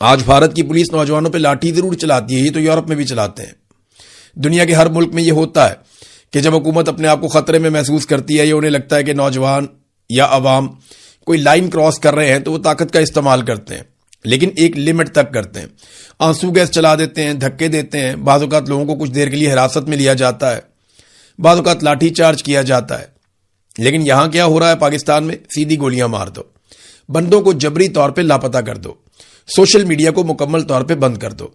آج بھارت کی پولیس نوجوانوں پہ لاٹھی ضرور چلاتی ہے، یہ تو یورپ میں بھی چلاتے ہیں. دنیا کے ہر ملک میں یہ ہوتا ہے کہ جب حکومت اپنے آپ کو خطرے میں محسوس کرتی ہے یا انہیں لگتا ہے کہ نوجوان یا عوام کوئی لائن کراس کر رہے ہیں تو وہ طاقت کا استعمال کرتے ہیں، لیکن ایک لمٹ تک کرتے ہیں. آنسو گیس چلا دیتے ہیں، دھکے دیتے ہیں، بعض اوقات لوگوں کو کچھ دیر کے لیے حراست میں لیا جاتا ہے، بعض اوقات لاٹھی چارج کیا جاتا ہے. لیکن یہاں کیا ہو رہا ہے پاکستان میں؟ سیدھی گولیاں مار دو، بندوں کو جبری طور پہ لاپتہ کر دو، سوشل میڈیا کو مکمل طور پہ بند کر دو،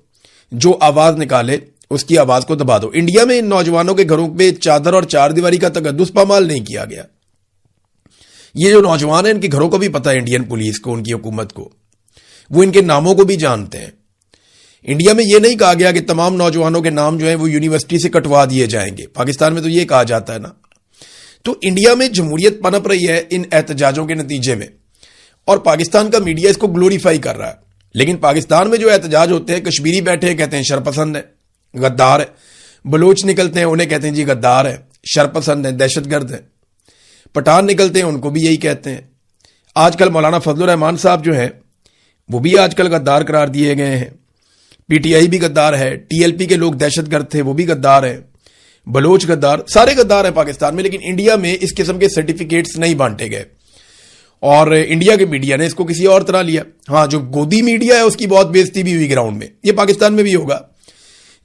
جو آواز نکالے اس کی آواز کو دبا دو. انڈیا میں ان نوجوانوں کے گھروں پہ چادر اور چار دیواری کا تقدس پامال نہیں کیا گیا. یہ جو نوجوان ہیں ان کے گھروں کو بھی پتہ ہے، انڈین پولیس کو، ان کی حکومت کو، وہ ان کے ناموں کو بھی جانتے ہیں. انڈیا میں یہ نہیں کہا گیا کہ تمام نوجوانوں کے نام جو ہیں وہ یونیورسٹی سے کٹوا دیے جائیں گے. پاکستان میں تو یہ کہا جاتا ہے نا. تو انڈیا میں جمہوریت پنپ رہی ہے ان احتجاجوں کے نتیجے میں، اور پاکستان کا میڈیا اس کو گلوریفائی کر رہا ہے. لیکن پاکستان میں جو احتجاج ہوتے ہیں، کشمیری بیٹھے ہیں کہتے ہیں شرپسند ہے، غدار ہے. بلوچ نکلتے ہیں انہیں کہتے ہیں جی غدار ہے، شرپسند ہے، دہشت گرد ہے. پٹھان نکلتے ہیں ان کو بھی یہی کہتے ہیں. آج کل مولانا فضل الرحمان صاحب جو ہیں وہ بھی آج کل غدار قرار دیے گئے ہیں. پی ٹی آئی بھی غدار ہے، ٹی ایل پی کے لوگ دہشت گرد تھے وہ بھی غدار ہیں، بلوچ غدار، سارے غدار ہیں پاکستان میں. لیکن انڈیا میں اس قسم کے سرٹیفکیٹس نہیں بانٹے گئے اور انڈیا کے میڈیا نے اس کو کسی اور طرح لیا. ہاں، جو گودی میڈیا ہے اس کی بہت بےزتی بھی ہوئی گراؤنڈ میں. یہ پاکستان میں بھی ہوگا.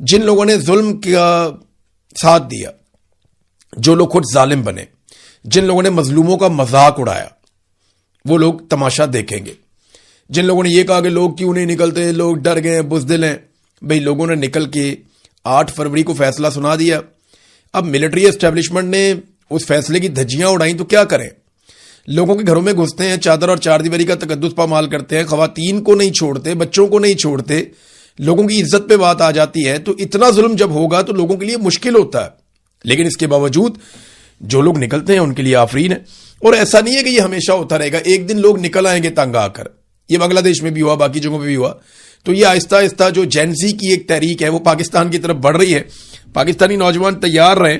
جن لوگوں نے ظلم کا ساتھ دیا، جو لوگ خود ظالم بنے، جن لوگوں نے مظلوموں کا مذاق اڑایا، وہ لوگ تماشا دیکھیں گے. جن لوگوں نے یہ کہا کہ لوگ کیوں نہیں نکلتے، لوگ ڈر گئے، بزدل ہیں، بھئی لوگوں نے نکل کے 8 فروری کو فیصلہ سنا دیا. اب ملٹری اسٹیبلشمنٹ نے اس فیصلے کی دھجیاں اڑائیں تو کیا کریں؟ لوگوں کے گھروں میں گھستے ہیں، چادر اور چار دیواری کا تقدس پامال کرتے ہیں، خواتین کو نہیں چھوڑتے، بچوں کو نہیں چھوڑتے، لوگوں کی عزت پہ بات آ جاتی ہے. تو اتنا ظلم جب ہوگا تو لوگوں کے لیے مشکل ہوتا ہے. لیکن اس کے باوجود جو لوگ نکلتے ہیں ان کے لیے آفرین ہے. اور ایسا نہیں ہے کہ یہ ہمیشہ ہوتا رہے گا. ایک دن لوگ نکل آئیں گے تنگ آ کر. یہ بنگلہ دیش میں بھی ہوا، باقی جگہوں پہ بھی ہوا. تو یہ آہستہ آہستہ جو جینزی کی ایک تحریک ہے وہ پاکستان کی طرف بڑھ رہی ہے. پاکستانی نوجوان تیار رہیں،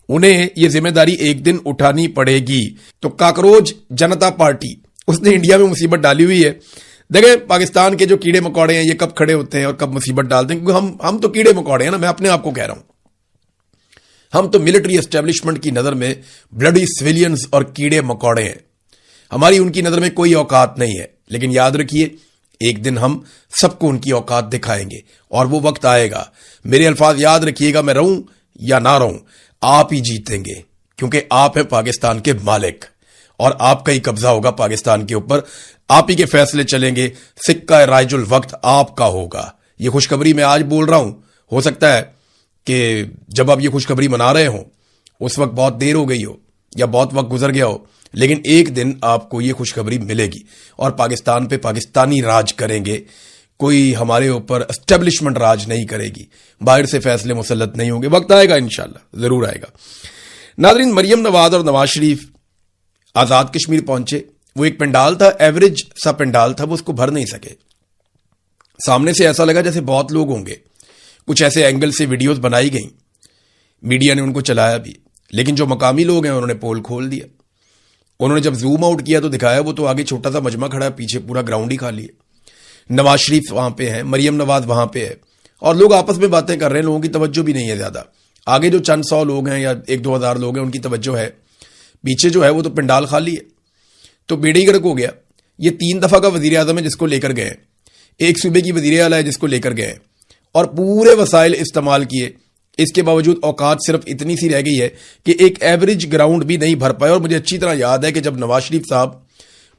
انہیں یہ ذمہ داری ایک دن اٹھانی پڑے گی. تو کاکروچ جنتا پارٹی اس نے انڈیا میں مصیبت ڈالی ہوئی ہے. دیکھیں پاکستان کے جو کیڑے مکوڑے ہیں یہ کب کھڑے ہوتے ہیں اور کب مصیبت ڈالتے ہیں، کیونکہ ہم تو کیڑے مکوڑے ہیں نا. میں اپنے آپ کو کہہ رہا ہوں، ہم تو ملٹری اسٹیبلشمنٹ کی نظر میں بلڈی سویلینز اور کیڑے مکوڑے ہیں. ہماری ان کی نظر میں کوئی اوقات نہیں ہے. لیکن یاد رکھیے ایک دن ہم سب کو ان کی اوقات دکھائیں گے اور وہ وقت آئے گا. میرے الفاظ یاد رکھیے گا، میں رہوں یا نہ رہوں آپ ہی جیتیں گے، کیونکہ آپ ہیں پاکستان کے مالک اور آپ کا ہی قبضہ ہوگا پاکستان کے اوپر. آپ ہی کے فیصلے چلیں گے. سکہ رائج الوقت آپ کا ہوگا. یہ خوشخبری میں آج بول رہا ہوں، ہو سکتا ہے کہ جب آپ یہ خوشخبری منا رہے ہوں اس وقت بہت دیر ہو گئی ہو یا بہت وقت گزر گیا ہو، لیکن ایک دن آپ کو یہ خوشخبری ملے گی اور پاکستان پہ پاکستانی راج کریں گے. کوئی ہمارے اوپر اسٹیبلشمنٹ راج نہیں کرے گی، باہر سے فیصلے مسلط نہیں ہوں گے. وقت آئے گا انشاءاللہ، ضرور آئے گا. ناظرین، مریم نواز اور نواز شریف آزاد کشمیر پہنچے. وہ ایک پنڈال تھا، ایوریج سا پنڈال تھا، وہ اس کو بھر نہیں سکے. سامنے سے ایسا لگا جیسے بہت لوگ ہوں گے. کچھ ایسے اینگل سے ویڈیوز بنائی گئیں، میڈیا نے ان کو چلایا بھی، لیکن جو مقامی لوگ ہیں انہوں نے پول کھول دیا. انہوں نے جب زوم آؤٹ کیا تو دکھایا وہ تو آگے چھوٹا سا مجمع کھڑا ہے، پیچھے پورا گراؤنڈ ہی خالی ہے. نواز شریف وہاں پہ ہیں، مریم نواز وہاں پہ ہے، اور لوگ آپس میں باتیں کر رہے ہیں. لوگوں کی توجہ بھی نہیں ہے زیادہ. آگے جو چند 100 لوگ ہیں یا 1-2 ہزار لوگ ہیں ان کی توجہ ہے، پیچھے جو ہے وہ تو پنڈال خالی ہے. تو بیڑی گرک ہو گیا. یہ 3 دفعہ کا وزیر اعظم ہے جس کو لے کر گئے، ایک صوبے کی وزیر اعلیٰ ہے جس کو لے کر گئے، اور پورے وسائل استعمال کیے. اس کے باوجود اوقات صرف اتنی سی رہ گئی ہے کہ ایک ایوریج گراؤنڈ بھی نہیں بھر پائے. اور مجھے اچھی طرح یاد ہے کہ جب نواز شریف صاحب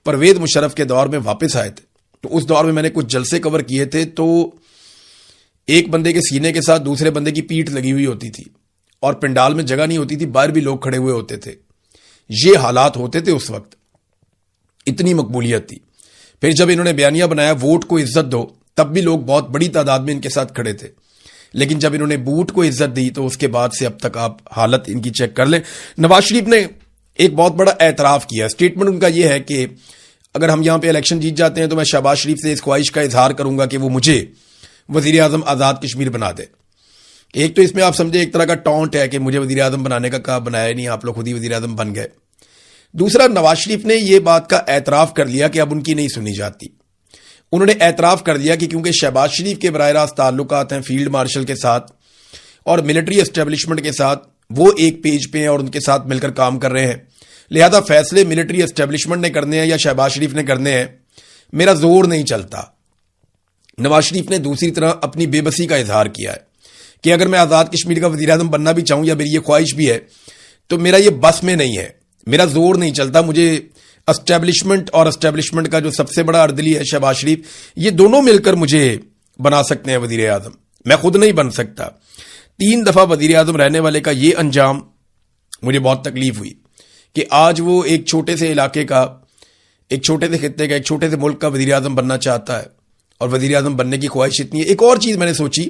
پرویز مشرف کے دور میں واپس آئے تھے تو اس دور میں میں نے کچھ جلسے کور کیے تھے. تو ایک بندے کے سینے کے ساتھ دوسرے بندے کی پیٹھ لگی ہوئی ہوتی تھی اور پنڈال میں جگہ نہیں ہوتی تھی، باہر بھی لوگ کھڑے ہوئے ہوتے تھے. یہ حالات ہوتے تھے اس وقت، اتنی مقبولیت تھی. پھر جب انہوں نے بیانیہ بنایا ووٹ کو عزت دو، تب بھی لوگ بہت بڑی تعداد میں ان کے ساتھ کھڑے تھے. لیکن جب انہوں نے بوٹ کو عزت دی تو اس کے بعد سے اب تک آپ حالت ان کی چیک کر لیں. نواز شریف نے ایک بہت بڑا اعتراف کیا. اسٹیٹمنٹ ان کا یہ ہے کہ اگر ہم یہاں پہ الیکشن جیت جاتے ہیں تو میں شہباز شریف سے اس خواہش کا اظہار کروں گا کہ وہ مجھے وزیر اعظم آزاد کشمیر بنا دے. ایک تو اس میں آپ سمجھے ایک طرح کا ٹونٹ ہے کہ مجھے وزیر اعظم بنانے کا کہا، بنایا نہیں، آپ لوگ خود ہی وزیر اعظم بن گئے. دوسرا، نواز شریف نے یہ بات کا اعتراف کر لیا کہ اب ان کی نہیں سنی جاتی. انہوں نے اعتراف کر دیا کہ کیونکہ شہباز شریف کے براہ راست تعلقات ہیں فیلڈ مارشل کے ساتھ اور ملٹری اسٹیبلشمنٹ کے ساتھ، وہ ایک پیج پہ ہیں اور ان کے ساتھ مل کر کام کر رہے ہیں، لہذا فیصلے ملٹری اسٹیبلشمنٹ نے کرنے ہیں یا شہباز شریف نے کرنے ہیں، میرا زور نہیں چلتا۔ نواز شریف نے دوسری طرف اپنی بے بسی کا اظہار کیا ہے کہ اگر میں آزاد کشمیر کا وزیر اعظم بننا بھی چاہوں یا میری یہ خواہش بھی ہے تو میرا یہ بس میں نہیں ہے، میرا زور نہیں چلتا، مجھے اسٹیبلشمنٹ اور اسٹیبلشمنٹ کا جو سب سے بڑا اردلی ہے شہباز شریف، یہ دونوں مل کر مجھے بنا سکتے ہیں وزیر اعظم، میں خود نہیں بن سکتا۔ 3 دفعہ وزیر اعظم رہنے والے کا یہ انجام مجھے بہت تکلیف ہوئی کہ آج وہ ایک چھوٹے سے علاقے کا، ایک چھوٹے سے خطے کا، ایک چھوٹے سے ملک کا وزیر اعظم بننا چاہتا ہے اور وزیر اعظم بننے کی خواہش اتنی ہے۔ ایک اور چیز میں نے سوچی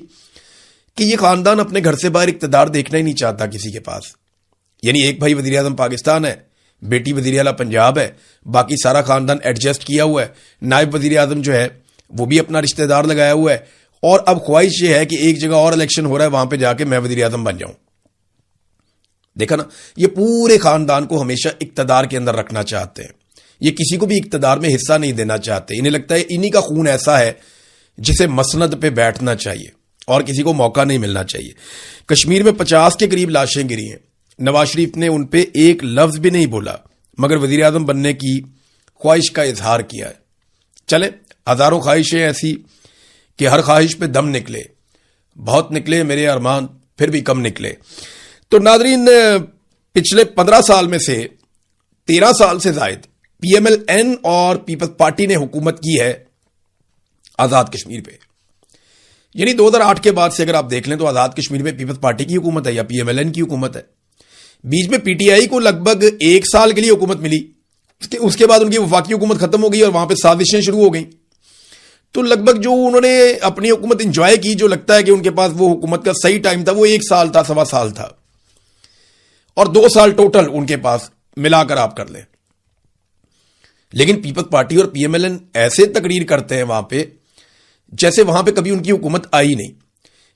کہ یہ خاندان اپنے گھر سے باہر اقتدار دیکھنا ہی نہیں چاہتا کسی کے پاس، یعنی ایک بھائی وزیر اعظم پاکستان ہے، بیٹی وزیر اعلیٰ پنجاب ہے، باقی سارا خاندان ایڈجسٹ کیا ہوا ہے، نائب وزیر اعظم جو ہے وہ بھی اپنا رشتہ دار لگایا ہوا ہے، اور اب خواہش یہ ہے کہ ایک جگہ اور الیکشن ہو رہا ہے وہاں پہ جا کے میں وزیر اعظم بن جاؤں۔ دیکھا نا، یہ پورے خاندان کو ہمیشہ اقتدار کے اندر رکھنا چاہتے ہیں، یہ کسی کو بھی اقتدار میں حصہ نہیں دینا چاہتے، انہیں لگتا ہے انہی کا خون ایسا ہے جسے مسند پہ بیٹھنا چاہیے اور کسی کو موقع نہیں ملنا چاہیے۔ کشمیر میں 50 کے قریب لاشیں گری ہیں، نواز شریف نے ان پہ ایک لفظ بھی نہیں بولا مگر وزیر اعظم بننے کی خواہش کا اظہار کیا ہے۔ چلے، ہزاروں خواہشیں ایسی کہ ہر خواہش پہ دم نکلے، بہت نکلے میرے ارمان پھر بھی کم نکلے۔ تو ناظرین، پچھلے 15 سال میں سے 13 سال سے زائد پی ایم ایل این اور پیپلز پارٹی نے حکومت کی ہے آزاد کشمیر پہ، یعنی 2008 کے بعد سے اگر آپ دیکھ لیں تو آزاد کشمیر میں پیپلز پارٹی کی حکومت ہے یا پی ایم ایل این کی حکومت ہے۔ بیچ میں پی ٹی آئی کو لگ بھگ 1 سال کے لیے حکومت ملی، اس کے بعد ان کی وفاقی حکومت ختم ہو گئی اور وہاں پہ سازشیں شروع ہو گئیں، تو لگ بھگ جو انہوں نے اپنی حکومت انجوائے کی، جو لگتا ہے کہ ان کے پاس وہ حکومت کا صحیح ٹائم تھا، وہ 1 سال تھا، 1.25 سال تھا، اور 2 سال ٹوٹل ان کے پاس ملا کر آپ کر لیں۔ لیکن پیپلز پارٹی اور پی ایم ایل این ایسے تقریر کرتے ہیں وہاں پہ جیسے وہاں پہ کبھی ان کی حکومت آئی نہیں،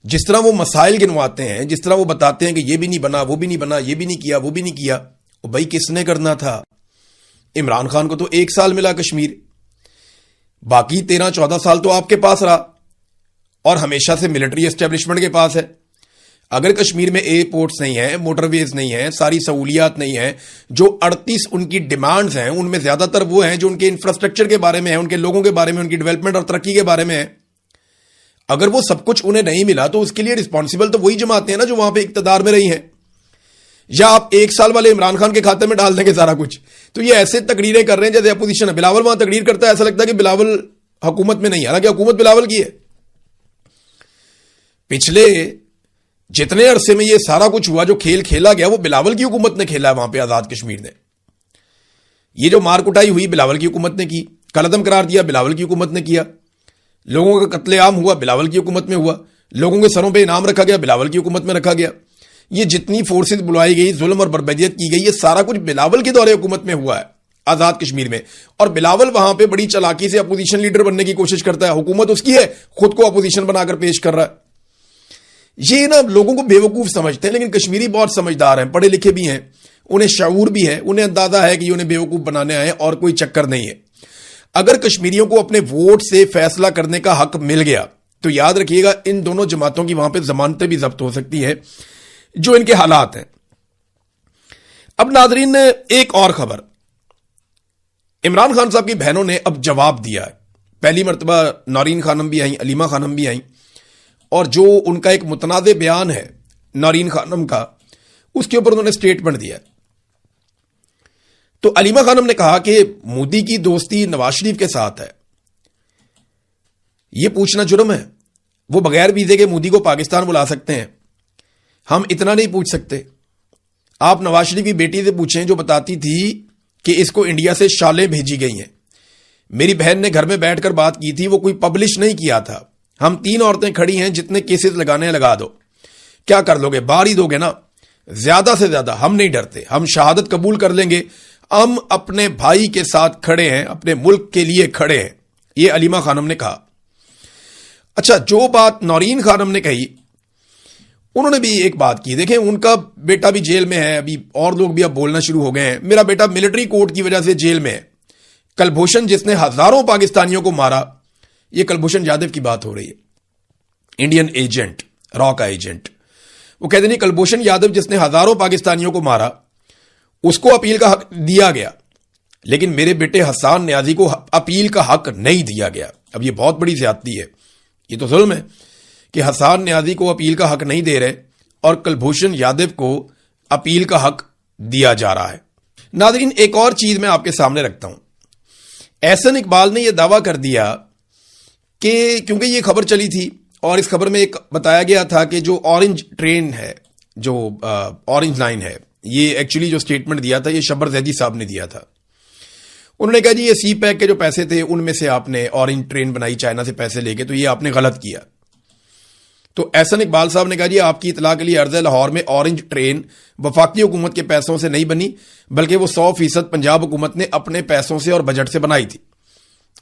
جس طرح وہ مسائل گنواتے ہیں، جس طرح وہ بتاتے ہیں کہ یہ بھی نہیں بنا، وہ بھی نہیں بنا، یہ بھی نہیں کیا، وہ بھی نہیں کیا، وہ بھائی کس نے کرنا تھا؟ عمران خان کو تو 1 سال ملا کشمیر، باقی 13-14 سال تو آپ کے پاس رہا اور ہمیشہ سے ملٹری اسٹیبلشمنٹ کے پاس ہے۔ اگر کشمیر میں ایئرپورٹس نہیں ہیں، موٹر ویز نہیں ہیں، ساری سہولیات نہیں ہیں، جو 38 ان کی ڈیمانڈز ہیں ان میں زیادہ تر وہ ہیں جو ان کے انفراسٹرکچر کے بارے میں ہیں، ان کے لوگوں کے بارے میں، ان کی ڈیولپمنٹ اور ترقی کے بارے میں ہیں، اگر وہ سب کچھ انہیں نہیں ملا تو اس کے لیے رسپانسبل تو وہی جماعتیں ہیں نا جو وہاں پہ اقتدار میں رہی ہیں۔ یا آپ 1 سال والے عمران خان کے کھاتے میں ڈال دیں گے سارا کچھ، تو یہ ایسے تقریریں کر رہے ہیں جیسے اپوزیشن ہے۔ بلاول وہاں تقریر کرتا ہے، ایسا لگتا ہے کہ بلاول حکومت میں نہیں ہے، حالانکہ حکومت بلاول کی ہے۔ پچھلے جتنے عرصے میں یہ سارا کچھ ہوا، جو کھیل کھیلا گیا، وہ بلاول کی حکومت نے کھیلا ہے وہاں پہ آزاد کشمیر نے۔ یہ جو مار کٹائی ہوئی بلاول کی حکومت نے کی، قلعدم قرار دیا بلاول کی حکومت نے کیا، لوگوں کا قتل عام ہوا بلاول کی حکومت میں ہوا، لوگوں کے سروں پہ انعام رکھا گیا بلاول کی حکومت میں رکھا گیا، یہ جتنی فورسز بلائی گئی، ظلم اور بربریت کی گئی، یہ سارا کچھ بلاول کے دور حکومت میں ہوا ہے آزاد کشمیر میں۔ اور بلاول وہاں پہ بڑی چالاکی سے اپوزیشن لیڈر بننے کی کوشش کرتا ہے، حکومت اس کی ہے، خود کو اپوزیشن بنا کر پیش کر رہا ہے۔ یہ نا لوگوں کو بیوقوف سمجھتے ہیں، لیکن کشمیری بہت سمجھدار ہیں، پڑھے لکھے بھی ہیں، انہیں شعور بھی ہے، انہیں اندازہ ہے کہ یہ انہیں بیوقوف بنانے آئے اور کوئی چکر نہیں ہے۔ اگر کشمیریوں کو اپنے ووٹ سے فیصلہ کرنے کا حق مل گیا تو یاد رکھیے گا ان دونوں جماعتوں کی وہاں پہ ضمانتیں بھی ضبط ہو سکتی ہیں، جو ان کے حالات ہیں۔ اب ناظرین، ایک اور خبر، عمران خان صاحب کی بہنوں نے اب جواب دیا ہے۔ پہلی مرتبہ نورین خانم بھی آئیں، علیمہ خانم بھی آئیں، اور جو ان کا ایک متنازع بیان ہے نورین خانم کا، اس کے اوپر انہوں نے سٹیٹمنٹ دیا۔ تو علیمہ خانم نے کہا کہ مودی کی دوستی نواز شریف کے ساتھ ہے، یہ پوچھنا جرم ہے، وہ بغیر ویزے کے مودی کو پاکستان بلا سکتے ہیں، ہم اتنا نہیں پوچھ سکتے۔ آپ نواز شریف کی بیٹی سے پوچھیں جو بتاتی تھی کہ اس کو انڈیا سے شالیں بھیجی گئی ہیں، میری بہن نے گھر میں بیٹھ کر بات کی تھی، وہ کوئی پبلش نہیں کیا تھا، ہم 3 عورتیں کھڑی ہیں، جتنے کیسز لگانے لگا دو، کیا کر لو گے؟ بار ہی دو گے نا، زیادہ سے زیادہ، ہم نہیں ڈرتے، ہم شہادت قبول کر لیں گے، ہم اپنے بھائی کے ساتھ کھڑے ہیں، اپنے ملک کے لیے کھڑے ہیں، یہ علیمہ خانم نے کہا۔ اچھا، جو بات نورین خانم نے کہی، انہوں نے بھی ایک بات کی، دیکھیں ان کا بیٹا بھی جیل میں ہے، ابھی اور لوگ بھی اب بولنا شروع ہو گئے ہیں، میرا بیٹا ملٹری کورٹ کی وجہ سے جیل میں ہے، کلبھوشن جس نے ہزاروں پاکستانیوں کو مارا، یہ کلبھوشن یادو کی بات ہو رہی ہے، انڈین ایجنٹ، را کا ایجنٹ. وہ کہتے ہیں کلبھوشن یادو جس نے ہزاروں پاکستانیوں کو مارا اس کو اپیل کا حق دیا گیا، لیکن میرے بیٹے حسان نیازی کو اپیل کا حق نہیں دیا گیا. اب یہ بہت بڑی زیادتی ہے، یہ تو ظلم ہے کہ حسان نیازی کو اپیل کا حق نہیں دے رہے اور کلبھوشن یادو کو اپیل کا حق دیا جا رہا ہے. ناظرین، ایک اور چیز میں آپ کے سامنے رکھتا ہوں. احسن اقبال نے یہ دعویٰ کر دیا کہ کیونکہ یہ خبر چلی تھی اور اس خبر میں ایک بتایا گیا تھا کہ جو اورنج ٹرین ہے، جو اورنج لائن ہے، یہ ایکچولی جو سٹیٹمنٹ دیا تھا یہ شبر زیدی صاحب نے دیا تھا. انہوں نے کہا جی یہ سی پیک کے جو پیسے تھے ان میں سے آپ نے اورنج ٹرین بنائی چائنا سے پیسے لے کے، تو یہ آپ نے غلط کیا. تو احسن اقبال صاحب نے کہا جی آپ کی اطلاع کے لیے عرض ہے، لاہور میں اورنج ٹرین وفاقی حکومت کے پیسوں سے نہیں بنی بلکہ وہ 100% پنجاب حکومت نے اپنے پیسوں سے اور بجٹ سے بنائی تھی.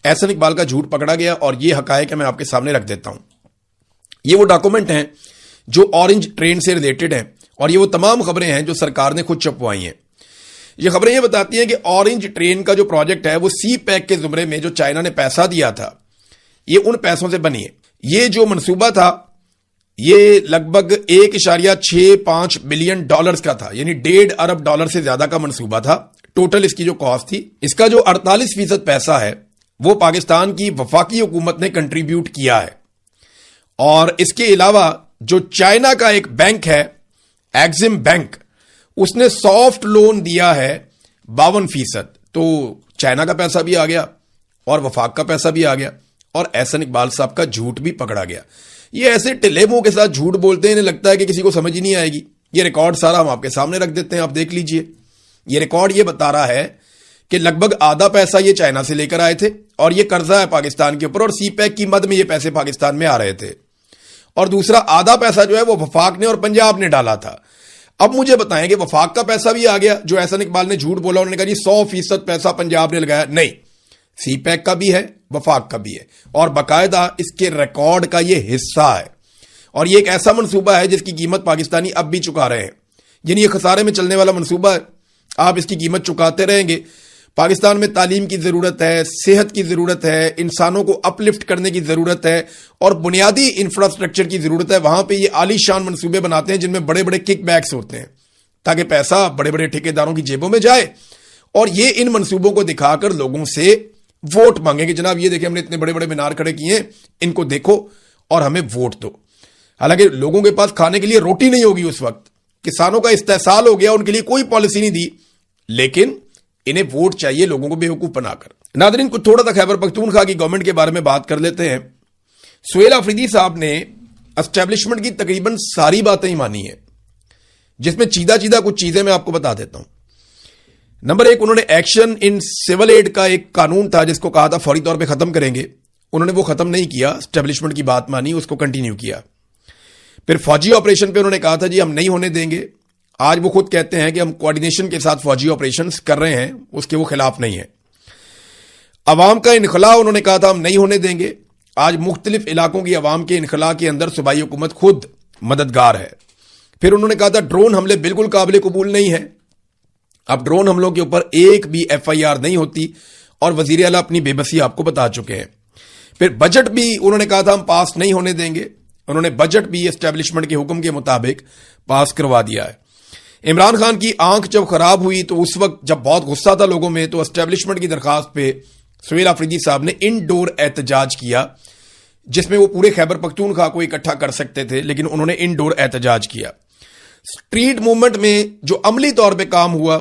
احسن اقبال کا جھوٹ پکڑا گیا اور یہ حقائق میں آپ کے سامنے رکھ دیتا ہوں. یہ وہ ڈاکومنٹ ہیں جو اورنج ٹرین سے ریلیٹڈ ہیں اور یہ وہ تمام خبریں ہیں جو سرکار نے خود چھپوائی ہیں. یہ خبریں یہ بتاتی ہیں کہ اورنج ٹرین کا جو پروجیکٹ ہے وہ سی پیک کے زمرے میں جو چائنا نے پیسہ دیا تھا یہ ان پیسوں سے بنی ہے. یہ جو منصوبہ تھا یہ لگ بھگ 1.65 بلین ڈالرز کا تھا، یعنی 1.5 ارب ڈالر سے زیادہ کا منصوبہ تھا. ٹوٹل اس کی جو کاسٹ تھی، اس کا جو 48% پیسہ ہے وہ پاکستان کی وفاقی حکومت نے کنٹریبیوٹ کیا ہے. اور اس کے علاوہ جو چائنا کا ایک بینک ہے ایگزم بینک، اس نے سافٹ لون دیا ہے 52%. تو چائنا کا پیسہ بھی آ گیا اور وفاق کا پیسہ بھی آ گیا اور احسن اقبال صاحب کا جھوٹ بھی پکڑا گیا. یہ ایسے ٹلے منہ کے ساتھ جھوٹ بولتے ہیں، انہیں لگتا ہے کہ کسی کو سمجھ ہی نہیں آئے گی. یہ ریکارڈ سارا ہم آپ کے سامنے رکھ دیتے ہیں، آپ دیکھ لیجئے. یہ ریکارڈ یہ بتا رہا ہے کہ لگ بھگ آدھا پیسہ یہ چائنا سے لے کر آئے تھے اور یہ قرضہ ہے پاکستان کے اوپر، اور سی پیک کی مد میں یہ پیسے پاکستان میں آ رہے تھے. اور دوسرا آدھا پیسہ جو ہے وہ وفاق نے اور پنجاب نے ڈالا تھا. اب مجھے بتائیں کہ وفاق کا پیسہ بھی آ گیا جو احسن اقبال نے جھوٹ بولا، انہوں نے کہا جی 100% پیسہ پنجاب نے لگایا. نہیں، سی پیک کا بھی ہے، وفاق کا بھی ہے، اور باقاعدہ اس کے ریکارڈ کا یہ حصہ ہے. اور یہ ایک ایسا منصوبہ ہے جس کی قیمت پاکستانی اب بھی چکا رہے ہیں. یعنی یہ خسارے میں چلنے والا منصوبہ ہے، آپ اس کی قیمت چکاتے رہیں گے. پاکستان میں تعلیم کی ضرورت ہے، صحت کی ضرورت ہے، انسانوں کو اپ لفٹ کرنے کی ضرورت ہے اور بنیادی انفراسٹرکچر کی ضرورت ہے. وہاں پہ یہ عالی شان منصوبے بناتے ہیں جن میں بڑے بڑے کک بیکس ہوتے ہیں تاکہ پیسہ بڑے بڑے ٹھیکیداروں کی جیبوں میں جائے اور یہ ان منصوبوں کو دکھا کر لوگوں سے ووٹ مانگے کہ جناب یہ دیکھیں ہم نے اتنے بڑے بڑے مینار کھڑے کیے ہیں، ان کو دیکھو اور ہمیں ووٹ دو. حالانکہ لوگوں کے پاس کھانے کے لیے روٹی نہیں ہوگی اس وقت، کسانوں کا استحصال ہو گیا، ان کے لیے کوئی پالیسی نہیں دی، لیکن انہیں ووٹ چاہیے لوگوں کو بیوقوف بنا کر. ناظرین، کچھ تھوڑا سا خیبر پختونخوا کی گورنمنٹ کے بارے میں بات کر لیتے ہیں. سہیل آفریدی صاحب نے اسٹیبلشمنٹ کی تقریباً ساری باتیں ہی مانی ہیں، جس میں چیدہ کچھ چیزیں میں آپ کو بتا دیتا ہوں. نمبر 1، انہوں نے ایکشن ان سول ایڈ کا ایک قانون تھا جس کو کہا تھا فوری طور پہ ختم کریں گے، انہوں نے وہ ختم نہیں کیا، اسٹیبلشمنٹ کی بات مانی، اس کو کنٹینیو کیا. پھر فوجی آپریشن پہ انہوں نے کہا تھا جی ہم نہیں ہونے دیں گے. آج وہ خود کہتے ہیں کہ ہم کوارڈینیشن کے ساتھ فوجی آپریشنز کر رہے ہیں، اس کے وہ خلاف نہیں ہیں. عوام کا انخلاء انہوں نے کہا تھا ہم نہیں ہونے دیں گے. آج مختلف علاقوں کی عوام کے انخلاء کے اندر صوبائی حکومت خود مددگار ہے. پھر انہوں نے کہا تھا ڈرون حملے بالکل قابل قبول نہیں ہیں. اب ڈرون حملوں کے اوپر ایک بھی FIR نہیں ہوتی اور وزیر اعلیٰ اپنی بے بسی آپ کو بتا چکے ہیں. پھر بجٹ بھی انہوں نے کہا تھا ہم پاس نہیں ہونے دیں گے، انہوں نے بجٹ بھی اسٹیبلشمنٹ کے حکم کے مطابق پاس کروا دیا ہے. عمران خان کی آنکھ جب خراب ہوئی تو اس وقت جب بہت غصہ تھا لوگوں میں، تو اسٹیبلشمنٹ کی درخواست پہ سہیل آفریدی صاحب نے انڈور احتجاج کیا، جس میں وہ پورے خیبر پختونخوا کو اکٹھا کر سکتے تھے لیکن انہوں نے انڈور احتجاج کیا. اسٹریٹ موومنٹ میں جو عملی طور پہ کام ہوا